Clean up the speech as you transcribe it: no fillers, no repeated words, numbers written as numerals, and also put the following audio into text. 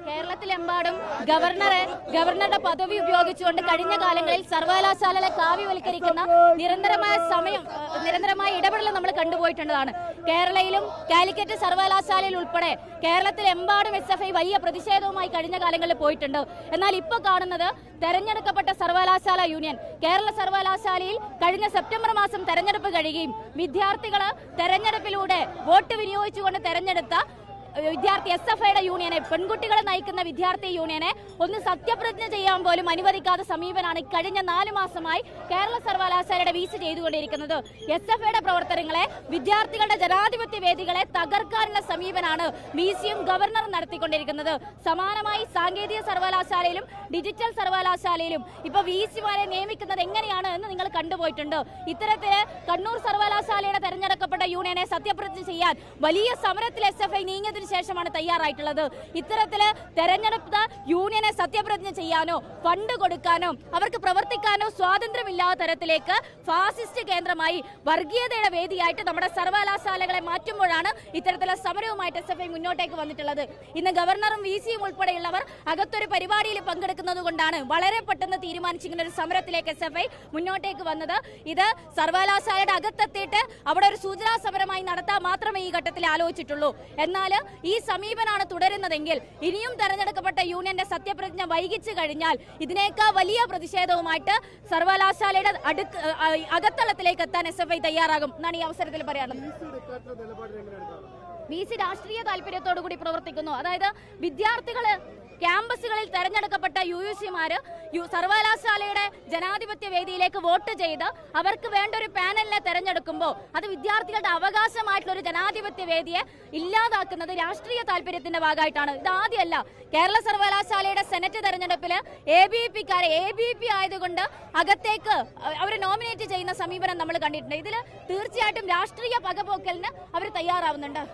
കേരളത്തിലെമ്പാടും ഗവർണറുടെ പദവി ഉപയോഗിച്ചുകൊണ്ട് കഴിഞ്ഞ കാലങ്ങളിൽ സർവകലാശാലകളെ കാവ്യവൽക്കരിക്കുന്ന നിരന്തരമായ ഇടപെടൽ നമ്മൾ കണ്ടുപോയിട്ടുള്ളതാണ്. കേരളയിലും കാലിക്കറ്റ് സർവകലാശാലയിൽ ഉൾപ്പെടെ കേരളത്തിലെമ്പാടും SFI വലിയ പ്രതിഷേധവുമായി കഴിഞ്ഞ കാലങ്ങളിൽ പോയിട്ടുണ്ട്. എന്നാൽ ഇപ്പോൾ കാണുന്നത് തെരഞ്ഞെടുക്കപ്പെട്ട സർവകലാശാല യൂണിയൻ കേരള സർവകലാശാലയിൽ കഴിഞ്ഞ സെപ്റ്റംബർ മാസം തെരഞ്ഞെടുപ്പ് കഴിയുകയും വിദ്യാർത്ഥികൾ തെരഞ്ഞെടുപ്പിലൂടെ വോട്ട് വിനിയോഗിച്ചുകൊണ്ട് തെരഞ്ഞെടുത്ത വിദ്യാർത്ഥി SFIയുടെ യൂണിയനെ, പെൺകുട്ടികളെ നയിക്കുന്ന വിദ്യാർത്ഥി യൂണിയനെ ഒന്ന് സത്യപ്രതിജ്ഞ ചെയ്യാൻ പോലും അനുവദിക്കാത്ത സമീപനാണ് കഴിഞ്ഞ 4 മാസമായി കേരള സർവകലാശാലയുടെ VC ചെയ്തുകൊണ്ടിരിക്കുന്നത്. SFIയുടെ പ്രവർത്തനങ്ങളെ, വിദ്യാർത്ഥികളുടെ ജനാധിപത്യ വേദികളെ തകർക്കാനുള്ള സമീപനാണ് VCയും ഗവർണറും നടത്തിക്കൊണ്ടിരിക്കുന്നത്. സമാനമായി സാങ്കേതിക സർവകലാശാലയിലും ഡിജിറ്റൽ സർവകലാശാലയിലും ഇപ്പൊ VCമാരെ നിയമിക്കുന്നത് എങ്ങനെയാണ് എന്ന് നിങ്ങൾ കണ്ടുപോയിട്ടുണ്ട്. ഇത്തരത്തില് കണ്ണൂർ സർവകലാശാലയുടെ തെരഞ്ഞെടുക്കപ്പെട്ട യൂണിയനെ സത്യപ്രതിജ്ഞ ചെയ്യാൻ വലിയ സമരത്തിൽ SFI നീങ്ങിയതിനു ശേഷമാണ് തയ്യാറായിട്ടുള്ളത്. ഇത്തരത്തില് തെരഞ്ഞെടുത്ത യൂണിയനെ സത്യപ്രതിജ്ഞ ചെയ്യാനോ ഫണ്ട് കൊടുക്കാനോ അവർക്ക് പ്രവർത്തിക്കാനോ സ്വാതന്ത്ര്യമില്ലാത്ത തരത്തിലേക്ക് ഫാസിസ്റ്റ് കേന്ദ്രമായി വർഗീയതയുടെ വേദിയായിട്ട് നമ്മുടെ സർവകലാശാലകളെ മാറ്റുമ്പോഴാണ് ഇത്തരത്തിലുള്ള സമരവുമായിട്ട് SFI മുന്നോട്ടേക്ക് വന്നിട്ടുള്ളത്. ഇന്ന് ഗവർണറും VCയും ഉൾപ്പെടെയുള്ളവർ അകത്തൊരു പരിപാടിയിൽ പങ്കെടുക്കുന്നത് കൊണ്ടാണ് വളരെ പെട്ടെന്ന് തീരുമാനിച്ചിങ്ങനെ ഒരു സമരത്തിലേക്ക് SFI മുന്നോട്ടേക്ക് വന്നത്. ഇത് സർവകലാശാലയുടെ അകത്തെത്തിയിട്ട് അവിടെ ഒരു സൂചനാ സമരമായി നടത്താൻ മാത്രമേ ഈ ഘട്ടത്തിൽ ആലോചിച്ചിട്ടുള്ളൂ. എന്നാൽ ഈ സമീപനാണ് തുടരുന്നതെങ്കിൽ ഇനിയും തെരഞ്ഞെടുക്കപ്പെട്ട യൂണിയന്റെ സത്യപ്രതിജ്ഞ വൈകിച്ചു കഴിഞ്ഞാൽ ഇതിനേക്കാൾ വലിയ പ്രതിഷേധവുമായിട്ട് സർവകലാശാലയുടെ അകത്തളത്തിലേക്ക് എത്താൻ SFI തയ്യാറാകും എന്നാണ് ഈ അവസരത്തിൽ പറയാനുള്ളത്. VC രാഷ്ട്രീയ താല്പര്യത്തോടു കൂടി പ്രവർത്തിക്കുന്നു. അതായത് വിദ്യാർത്ഥികള് ക്യാമ്പസുകളിൽ തെരഞ്ഞെടുക്കപ്പെട്ട UUCമാര് സർവകലാശാലയുടെ ജനാധിപത്യ വേദിയിലേക്ക് വോട്ട് ചെയ്ത് അവർക്ക് വേണ്ട ഒരു പാനലിനെ തെരഞ്ഞെടുക്കുമ്പോൾ അത് വിദ്യാർത്ഥികളുടെ അവകാശമായിട്ടുള്ള ഒരു ജനാധിപത്യ വേദിയെ ഇല്ലാതാക്കുന്നത് രാഷ്ട്രീയ താല്പര്യത്തിന്റെ ഭാഗമായിട്ടാണ്. ഇത് ആദ്യമല്ല. കേരള സർവകലാശാലയുടെ സെനറ്റ് തെരഞ്ഞെടുപ്പില് ABP ആയതുകൊണ്ട് അകത്തേക്ക് അവർ നോമിനേറ്റ് ചെയ്യുന്ന സമീപനം നമ്മൾ കണ്ടിട്ടുണ്ട്. ഇതിൽ തീർച്ചയായിട്ടും രാഷ്ട്രീയ പകപോക്കലിന് അവർ തയ്യാറാവുന്നുണ്ട്.